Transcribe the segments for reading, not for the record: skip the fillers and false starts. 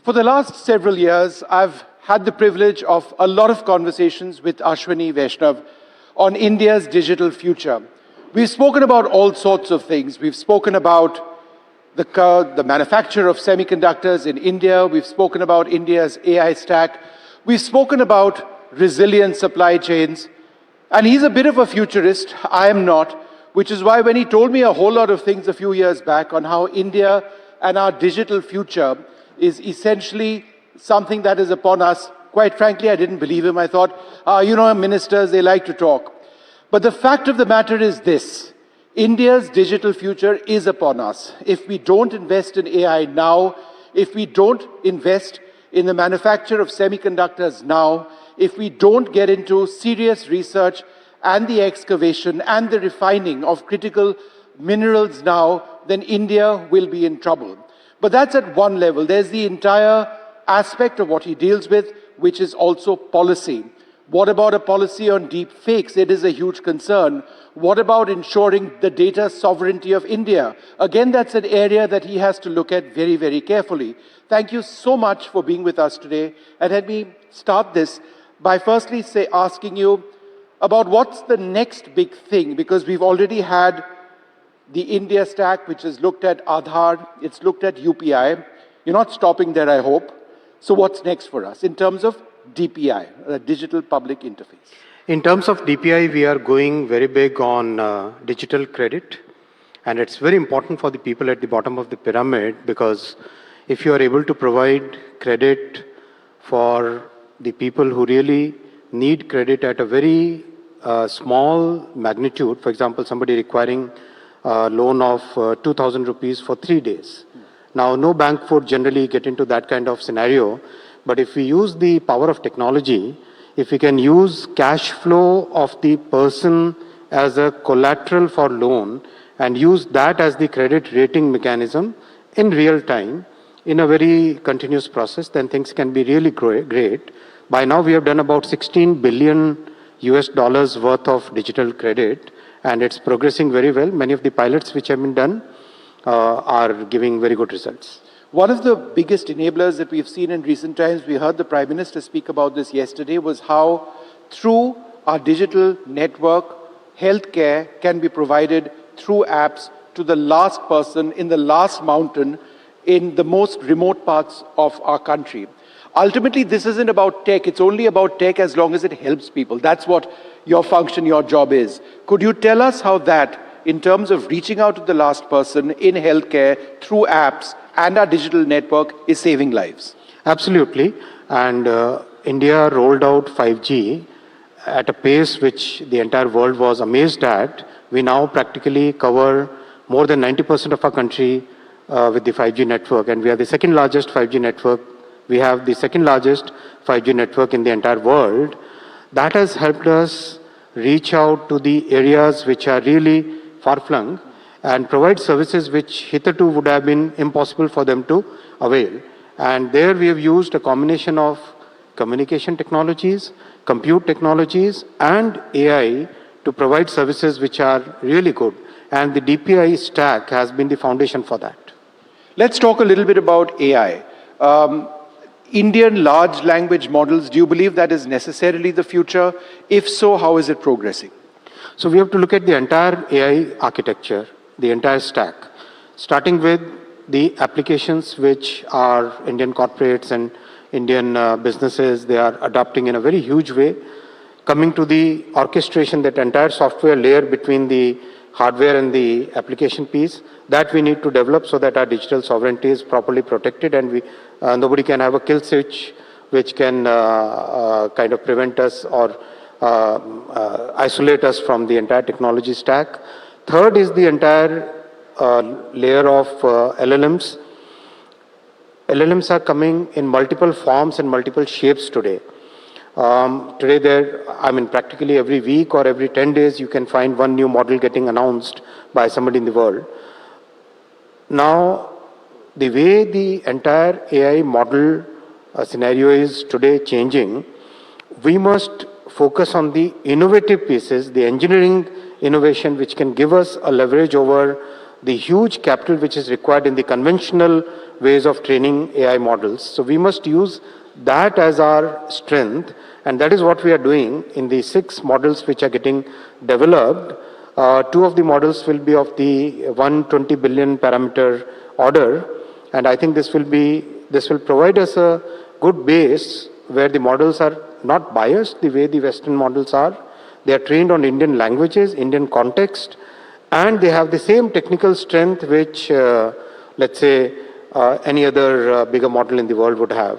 For the last several years, I've had the privilege of a lot of conversations with Ashwini Vaishnaw on India's digital future. We've spoken about all sorts of things. We've spoken about the manufacture of semiconductors in India. We've spoken about India's AI stack. We've spoken about resilient supply chains. And he's a bit of a futurist. I am not, which is why when he told me a whole lot of things a few years back on how India and our digital future is essentially something that is upon us, quite frankly, I didn't believe him. I thought, ministers, they like to talk. But the fact of the matter is this: India's digital future is upon us. If we don't invest in AI now, if we don't invest in the manufacture of semiconductors now, if we don't get into serious research and the excavation and the refining of critical minerals now, then India will be in trouble. But that's at one level. There's the entire aspect of what he deals with, which is also policy. What about a policy on deep fakes? It is a huge concern. What about ensuring the data sovereignty of India? Again, that's an area that he has to look at very, very carefully. Thank you so much for being with us today. And let me start this by firstly asking you about what's the next big thing, because we've already had the India stack, which has looked at Aadhaar, it's looked at UPI. You're not stopping there, I hope. So what's next for us in terms of DPI, a digital public interface? In terms of DPI, we are going very big on digital credit. And it's very important for the people at the bottom of the pyramid, because if you are able to provide credit for the people who really need credit at a very small magnitude, for example, somebody requiring a loan of 2,000 rupees for 3 days. Now, no bank would generally get into that kind of scenario, but if we use the power of technology, if we can use cash flow of the person as a collateral for loan and use that as the credit rating mechanism in real time, in a very continuous process, then things can be really great. By now, we have done about $16 billion worth of digital credit, and it's progressing very well. Many of the pilots which have been done are giving very good results. One of the biggest enablers that we've seen in recent times, we heard the Prime Minister speak about this yesterday, was how through our digital network, healthcare can be provided through apps to the last person in the last mountain in the most remote parts of our country. Ultimately, this isn't about tech. It's only about tech as long as it helps people. That's what your function, your job is. Could you tell us how that, in terms of reaching out to the last person in healthcare through apps and our digital network, is saving lives? Absolutely. And India rolled out 5G at a pace which the entire world was amazed at. We now practically cover more than 90% of our country with the 5G network, and we are the second largest 5G network. We have the second largest 5G network in the entire world. That has helped us reach out to the areas which are really far-flung and provide services which hitherto would have been impossible for them to avail. And there we have used a combination of communication technologies, compute technologies, and AI to provide services which are really good. And the DPI stack has been the foundation for that. Let's talk a little bit about AI. Indian large language models, do you believe that is necessarily the future? If so, how is it progressing? So we have to look at the entire AI architecture, the entire stack, starting with the applications which are Indian corporates and Indian businesses, they are adopting in a very huge way, coming to the orchestration, that entire software layer between the hardware and the application piece, that we need to develop so that our digital sovereignty is properly protected, and nobody can have a kill switch which can kind of prevent us or isolate us from the entire technology stack. Third is the entire layer of LLMs. LLMs are coming in multiple forms and multiple shapes today. Today, practically every week or every 10 days, you can find one new model getting announced by somebody in the world. Now, the way the entire AI model scenario is today changing, we must focus on the innovative pieces, the engineering innovation which can give us a leverage over the huge capital which is required in the conventional ways of training AI models. So we must use that as our strength, and that is what we are doing in the 6 models which are getting developed. 2 of the models will be of the 120 billion parameter order, and I think this will provide us a good base where the models are not biased the way the Western models are. They are trained on Indian languages, Indian context, and they have the same technical strength which, let's say, any other bigger model in the world would have.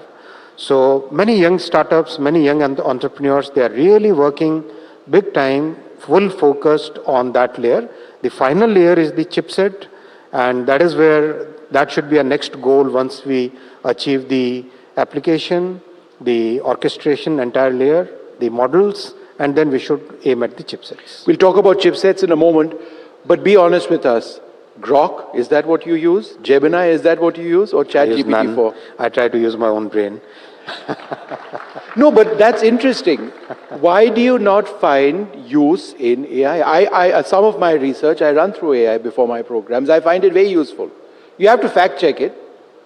So many young startups, many young entrepreneurs, they are really working big time, full focused on that layer. The final layer is the chipset, and that is where that should be our next goal once we achieve the application, the orchestration, entire layer, the models, and then we should aim at the chipsets. We'll talk about chipsets in a moment, but be honest with us. Grok, is that what you use? Gemini, is that what you use? Or ChatGPT 4? I try to use my own brain. No, but that's interesting. Why do you not find use in AI? Some of my research, I run through AI before my programs. I find it very useful. You have to fact check it,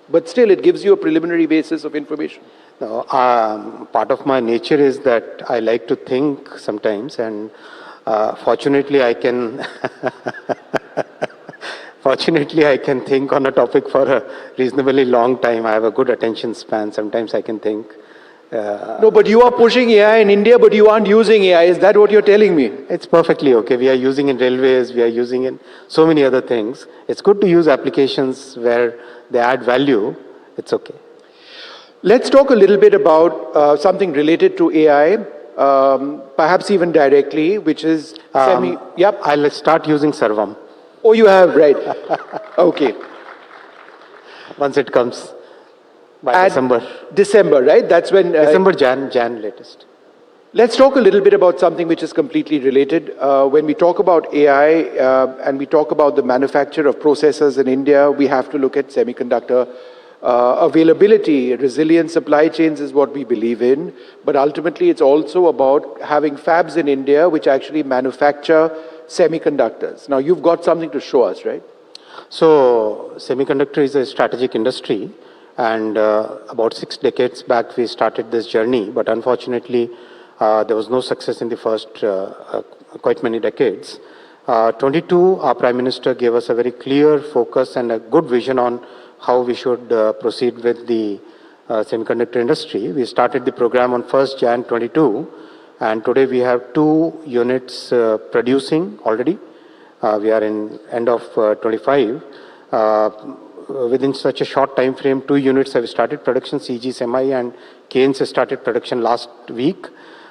but still it gives you a preliminary basis of information. No, part of my nature is that I like to think sometimes, and fortunately I can fortunately I can think on a topic for a reasonably long time. I have a good attention span. Sometimes I can think. No, but you are pushing AI in India, but you aren't using AI. Is that what you're telling me? It's perfectly okay. We are using in railways, we are using in so many other things. It's good to use applications where they add value. It's okay. Let's talk a little bit about something related to AI, perhaps even directly, which is Yep. I'll start using Sarvam. Oh, you have, right. Okay. Once it comes by December. December, right? That's when... December, Jan latest. Let's talk a little bit about something which is completely related. When we talk about AI and we talk about the manufacture of processors in India, we have to look at semiconductor availability. Resilient supply chains is what we believe in, but ultimately it's also about having fabs in India which actually manufacture semiconductors. Now you've got something to show us, right? So semiconductor is a strategic industry, and about 6 decades back we started this journey, but unfortunately there was no success in the first quite many decades. 22, our Prime Minister gave us a very clear focus and a good vision on how we should proceed with the semiconductor industry. We started the program on 1st Jan 22, and today we have 2 units producing already. We are in end of 25. Within such a short time frame, 2 units have started production. CG Semi and Keynes started production last week.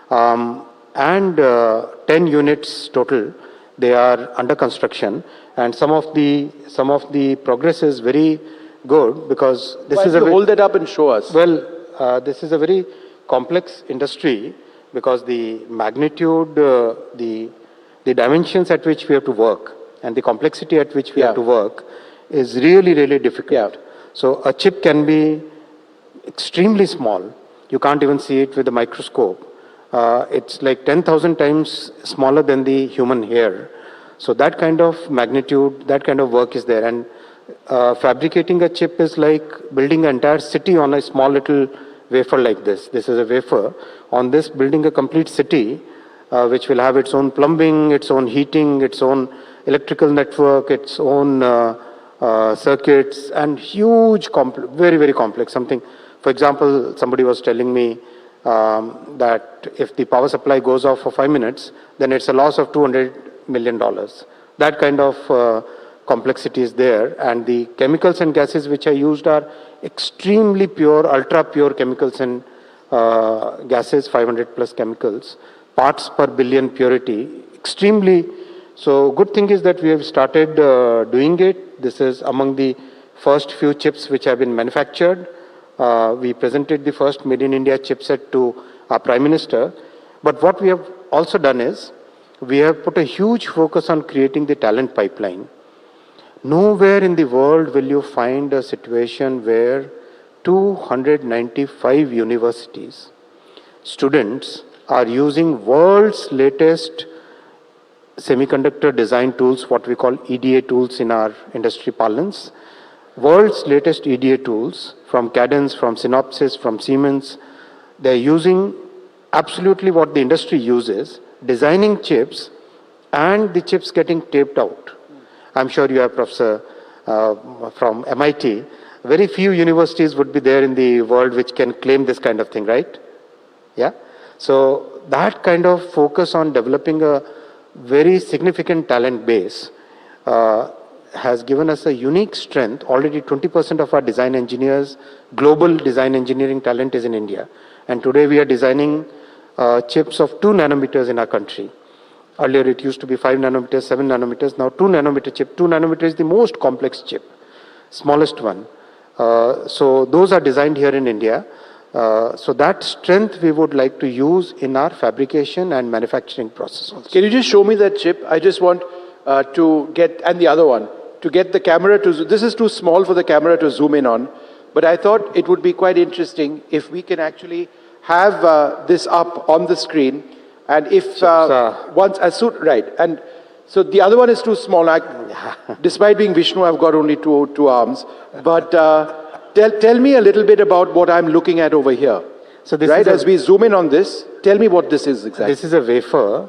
And 10 units total, they are under construction. And some of the progress is very good, because this is a... hold that up and show us. Well, this is a very complex industry, because the magnitude, the dimensions at which we have to work and the complexity at which we have to work is really, really difficult. So a chip can be extremely small. You can't even see it with a microscope. It's like 10,000 times smaller than the human hair. So that kind of magnitude, that kind of work is there. And fabricating a chip is like building an entire city on a small little wafer like this. This is a wafer. On this, building a complete city, which will have its own plumbing, its own heating, its own electrical network, its own circuits, and huge, very, very complex. Something, for example, somebody was telling me that if the power supply goes off for 5 minutes, then it's a loss of $200 million. That kind of complexity is there, and the chemicals and gases which are used are extremely pure, ultra pure chemicals and gases, 500 plus chemicals, parts per billion purity, extremely. So good thing is that we have started doing it. This is among the first few chips which have been manufactured. We presented the first Made in India chipset to our Prime Minister. But what we have also done is, we have put a huge focus on creating the talent pipeline. Nowhere in the world will you find a situation where 295 universities, students are using world's latest semiconductor design tools, what we call EDA tools in our industry parlance. World's latest EDA tools from Cadence, from Synopsys, from Siemens, they're using absolutely what the industry uses, designing chips and the chips getting taped out. I'm sure you have Professor from MIT. Very few universities would be there in the world which can claim this kind of thing, right? Yeah. So that kind of focus on developing a very significant talent base has given us a unique strength. Already 20% of our design engineers, global design engineering talent is in India. And today we are designing chips of 2 nanometers in our country. Earlier it used to be 5 nanometers, 7 nanometers, now 2 nanometer chip. 2 nanometer is the most complex chip, smallest one. So those are designed here in India. So that strength we would like to use in our fabrication and manufacturing process also. Can you just show me that chip? I just want to get, and the other one, to get the camera to, this is too small for the camera to zoom in on, but I thought it would be quite interesting if we can actually have this up on the screen, and if once, as soon, right, and so the other one is too small. Despite being Vishnu, I've got only two arms, but tell me a little bit about what I'm looking at over here. So this right, as we zoom in on this, tell me what this is exactly. This is a wafer.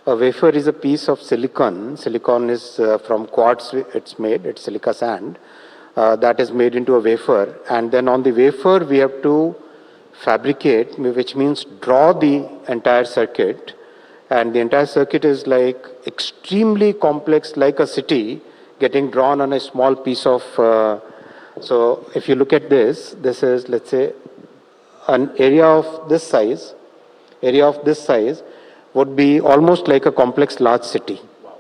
A wafer is a piece of silicon. Silicon is from quartz, it's made, it's silica sand. That is made into a wafer. And then on the wafer, we have to fabricate, which means draw the entire circuit. And the entire circuit is like extremely complex, like a city getting drawn on a small piece of, so if you look at this, this is, let's say, an area of this size. Area of this size would be almost like a complex large city. Wow.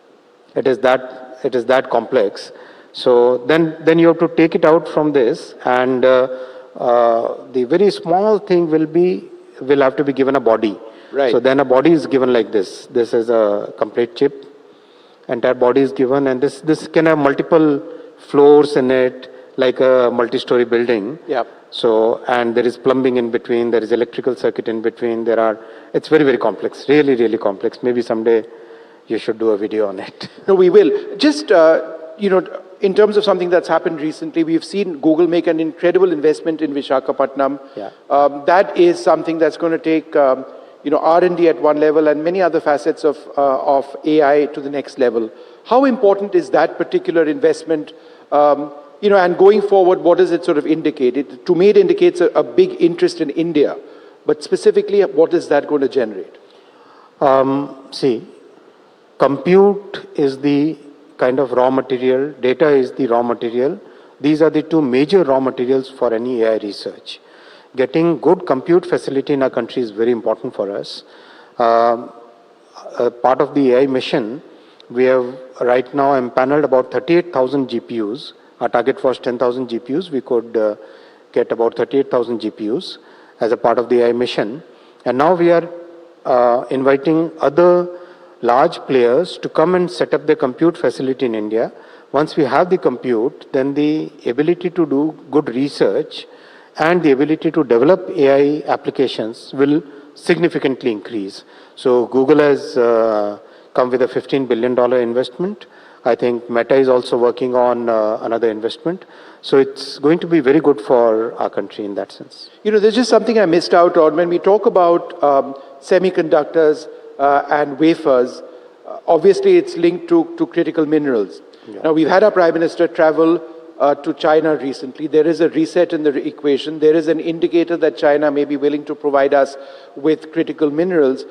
It is that complex. So then you have to take it out from this, and the very small thing will have to be given a body. Right. So then a body is given like this. This is a complete chip. Entire body is given, and this can have multiple floors in it, like a multi-story building. Yeah. So, and there is plumbing in between, there is electrical circuit in between, it's very, very complex, really, really complex. Maybe someday you should do a video on it. No, we will. Just, in terms of something that's happened recently, we've seen Google make an incredible investment in Visakhapatnam. Yeah. That is something that's going to take, R&D at one level and many other facets of AI to the next level. How important is that particular investment? And going forward, what does it sort of indicate? To me, it indicates a big interest in India. But specifically, what is that going to generate? See, compute is the kind of raw material, data is the raw material. These are the two major raw materials for any AI research. Getting good compute facility in our country is very important for us. Part of the AI mission, we have right now empaneled about 38,000 GPUs. Our target was 10,000 GPUs. We could get about 38,000 GPUs as a part of the AI mission. And now we are inviting other large players to come and set up their compute facility in India. Once we have the compute, then the ability to do good research and the ability to develop AI applications will significantly increase. So Google has come with a $15 billion investment. I think Meta is also working on another investment. So it's going to be very good for our country in that sense. There's just something I missed out on. When we talk about semiconductors and wafers, obviously it's linked to critical minerals. Yeah. Now, we've had our Prime Minister travel to China recently. There is a reset in the equation. There is an indicator that China may be willing to provide us with critical minerals.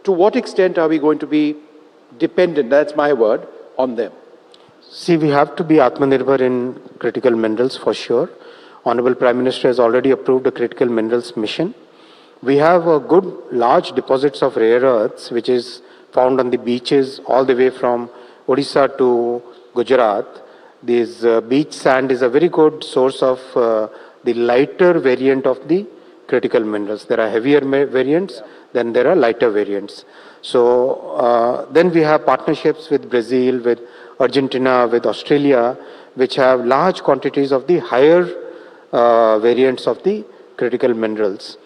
To what extent are we going to be dependent, that's my word, on them? See, we have to be Atmanirbhar in critical minerals for sure. Honorable Prime Minister has already approved a critical minerals mission. We have a good large deposits of rare earths, which is found on the beaches all the way from Odisha to Gujarat. This beach sand is a very good source of the lighter variant of the critical minerals. There are heavier variants, then there are lighter variants. So then we have partnerships with Brazil, with Argentina, with Australia, which have large quantities of the higher variants of the critical minerals.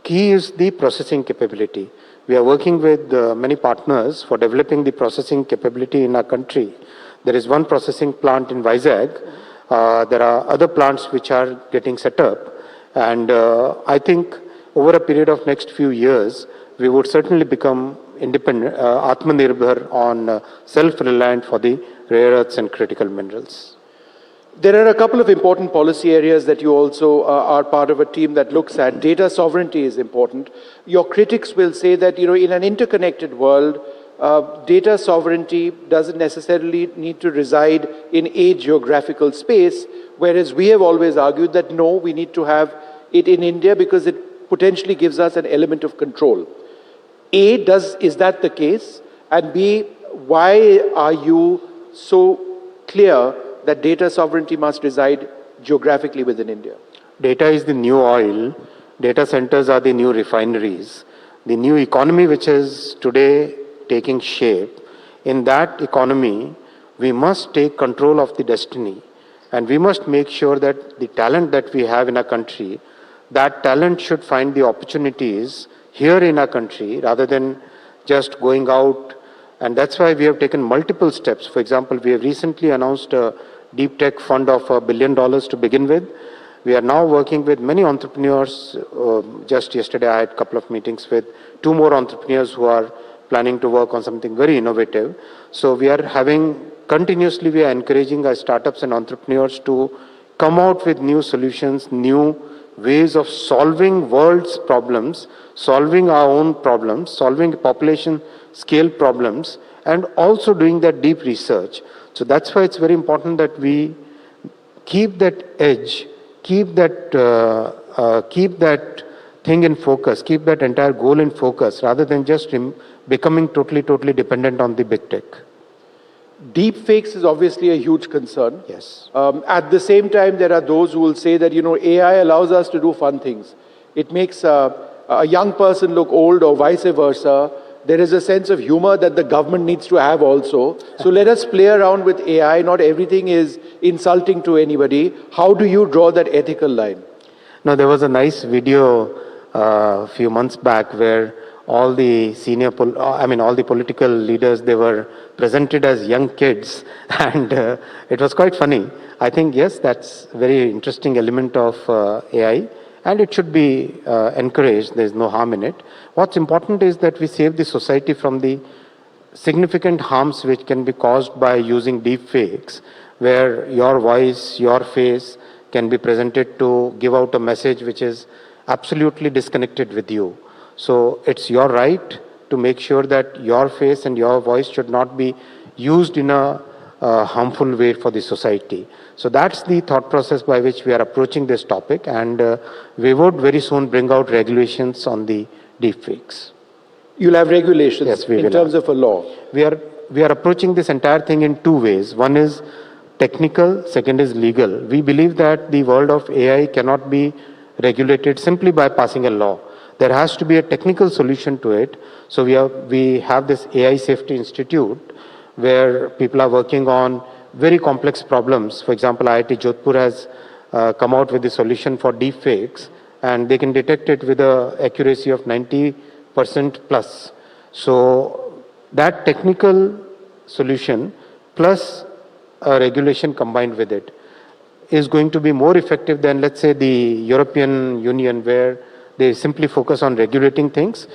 key is the processing capability. We are working with many partners for developing the processing capability in our country. There is one processing plant in Vizag. There are other plants which are getting set up. And I think over a period of next few years, we would certainly become independent, Atmanirbhar on self-reliant for the rare earths and critical minerals. There are a couple of important policy areas that you also are part of a team that looks at. Data sovereignty is important. Your critics will say that, in an interconnected world, data sovereignty doesn't necessarily need to reside in a geographical space, whereas we have always argued that no, we need to have it in India because it potentially gives us an element of control. A, is that the case? And B, why are you so clear that data sovereignty must reside geographically within India? Data is the new oil. Data centers are the new refineries. The new economy which is today taking shape, in that economy, we must take control of the destiny. And we must make sure that the talent that we have in our country, that talent should find the opportunities here in our country rather than just going out. And that's why we have taken multiple steps. For example, we have recently announced a deep tech fund of $1 billion to begin with. We are now working with many entrepreneurs. Just yesterday, I had a couple of meetings with 2 more entrepreneurs who are planning to work on something very innovative. So we are continuously we are encouraging our startups and entrepreneurs to come out with new solutions, new ways of solving world's problems, solving our own problems, solving population scale problems, and also doing that deep research. So that's why it's very important that we keep that edge, keep that thing in focus, keep that entire goal in focus, rather than just becoming totally dependent on the big tech. Deep fakes is obviously a huge concern. Yes. At the same time, there are those who will say that, AI allows us to do fun things. It makes a young person look old or vice versa. There is a sense of humor that the government needs to have also. So let us play around with AI. Not everything is insulting to anybody. How do you draw that ethical line? Now, there was a nice video a few months back where all the all the political leaders, they were presented as young kids, and it was quite funny. I think, yes, that's a very interesting element of AI, and it should be encouraged. There's no harm in it. What's important is that we save the society from the significant harms which can be caused by using deep fakes, where your voice, your face can be presented to give out a message which is absolutely disconnected with you. So it's your right to make sure that your face and your voice should not be used in a harmful way for the society. So that's the thought process by which we are approaching this topic, and we would very soon bring out regulations on the deepfakes. You'll have regulations, yes, we in will terms have. Of a law. We are approaching this entire thing in 2 ways. One is technical, second is legal. We believe that the world of AI cannot be regulated simply by passing a law. There has to be a technical solution to it. So we have this AI Safety Institute where people are working on very complex problems. For example, IIT Jodhpur has come out with a solution for deepfakes, and they can detect it with an accuracy of 90% plus. So that technical solution plus a regulation combined with it is going to be more effective than, let's say, the European Union, where they simply focus on regulating things.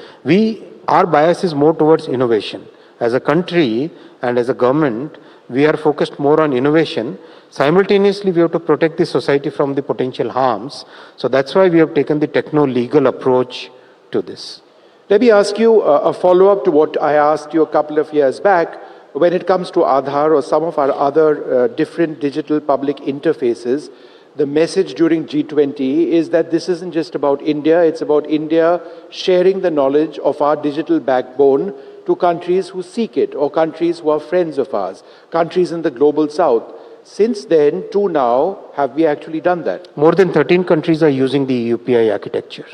Our bias is more towards innovation. As a country and as a government, we are focused more on innovation. Simultaneously, we have to protect the society from the potential harms. So that's why we have taken the techno-legal approach to this. Let me ask you a follow-up to what I asked you a couple of years back. When it comes to Aadhaar or some of our other different digital public interfaces, the message during G20 is that this isn't just about India, it's about India sharing the knowledge of our digital backbone to countries who seek it, or countries who are friends of ours, countries in the global south. Since then to now, have we actually done that? More than 13 countries are using the UPI architecture,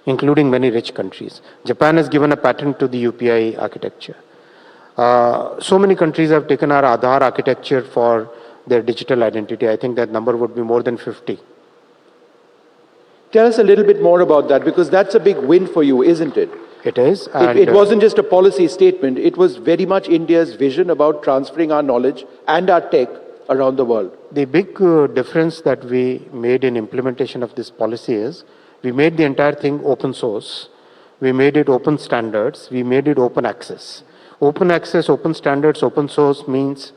including many rich countries. Japan has given a patent to the UPI architecture. So many countries have taken our Aadhaar architecture for their digital identity. I think that number would be more than 50. Tell us a little bit more about that, because that's a big win for you, isn't it? It is. It wasn't just a policy statement, it was very much India's vision about transferring our knowledge and our tech around the world. The big difference that we made in implementation of this policy is we made the entire thing open source. We made it open standards. We made it open access. Open access, open standards, open source means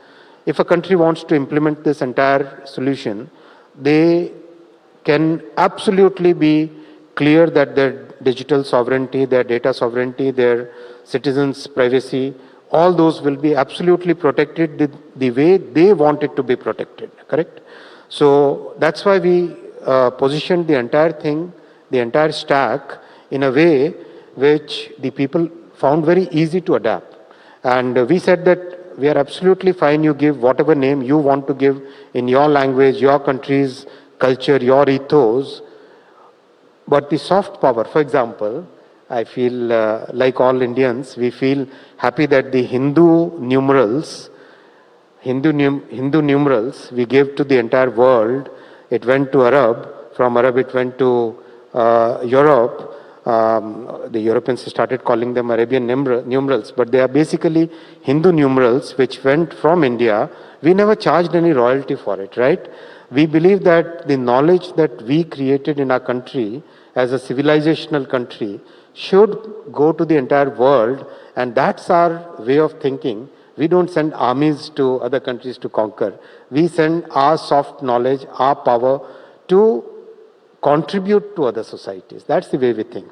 if a country wants to implement this entire solution, they can absolutely be clear that their digital sovereignty, their data sovereignty, their citizens' privacy, all those will be absolutely protected the way they want it to be protected, correct? So that's why we positioned the entire thing, the entire stack, in a way which the people found very easy to adapt. And we said that we are absolutely fine, you give whatever name you want to give in your language, your country's culture, your ethos, but the soft power, for example, I feel like all Indians, we feel happy that the Hindu numerals, we gave to the entire world. It went to Arab, from Arab it went to Europe. The Europeans started calling them Arabian numerals, but they are basically Hindu numerals which went from India. We never charged any royalty for it, right? We believe that the knowledge that we created in our country as a civilizational country should go to the entire world, and that's our way of thinking. We don't send armies to other countries to conquer. We send our soft knowledge, our power to contribute to other societies. That's the way we think.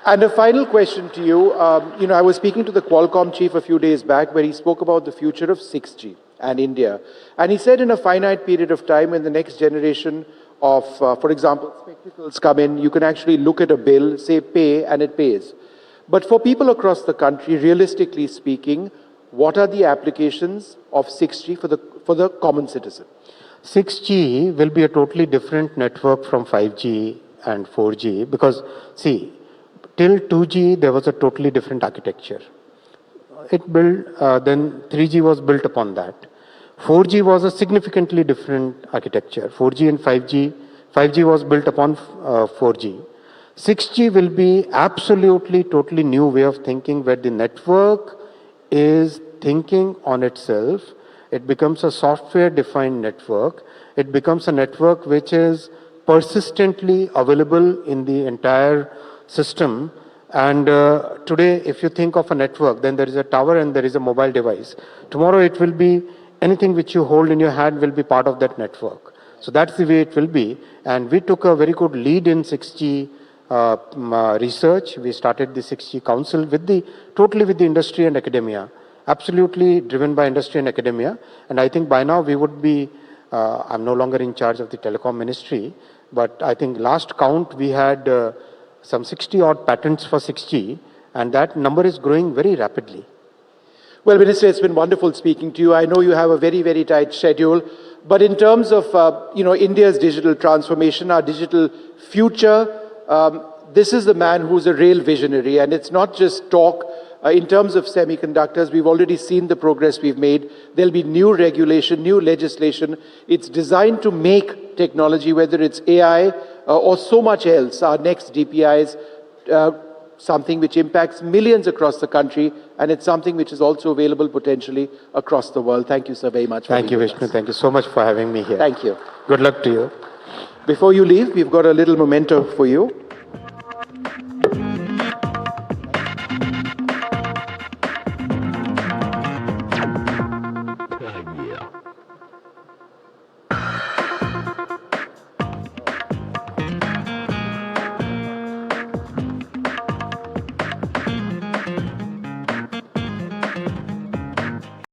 And a final question to you. I was speaking to the Qualcomm chief a few days back where he spoke about the future of 6G and India. And he said in a finite period of time, when the next generation of, for example, spectacles come in, you can actually look at a bill, say pay, and it pays. But for people across the country, realistically speaking, what are the applications of 6G for the common citizen? 6G will be a totally different network from 5G and 4G because, see, till 2G there was a totally different architecture. It built, then 3G was built upon that. 4G was a significantly different architecture. 4G and 5G was built upon 4G. 6G will be absolutely, totally new way of thinking where the network is thinking on itself. It becomes a software-defined network. It becomes a network which is persistently available in the entire system. And today, if you think of a network, then there is a tower and there is a mobile device. Tomorrow, it will be anything which you hold in your hand will be part of that network. So that's the way it will be. And we took a very good lead in 6G research. We started the 6G Council totally with the industry and academia. Absolutely driven by industry and academia. And I think by now we would be, I'm no longer in charge of the telecom ministry, but I think last count we had some 60 odd patents for 6G, and that number is growing very rapidly. Well, Minister, it's been wonderful speaking to you. I know you have a very, very tight schedule, but in terms of India's digital transformation, our digital future, this is the man who's a real visionary, and it's not just talk. In terms of semiconductors, we've already seen the progress we've made. There'll be new regulation, new legislation. It's designed to make technology, whether it's AI or so much else, our next DPIs, something which impacts millions across the country, and it's something which is also available potentially across the world. Thank you, sir, very much. Thank you, Vishnu. Thank you so much for having me here. Thank you. Good luck to you. Before you leave, we've got a little memento for you.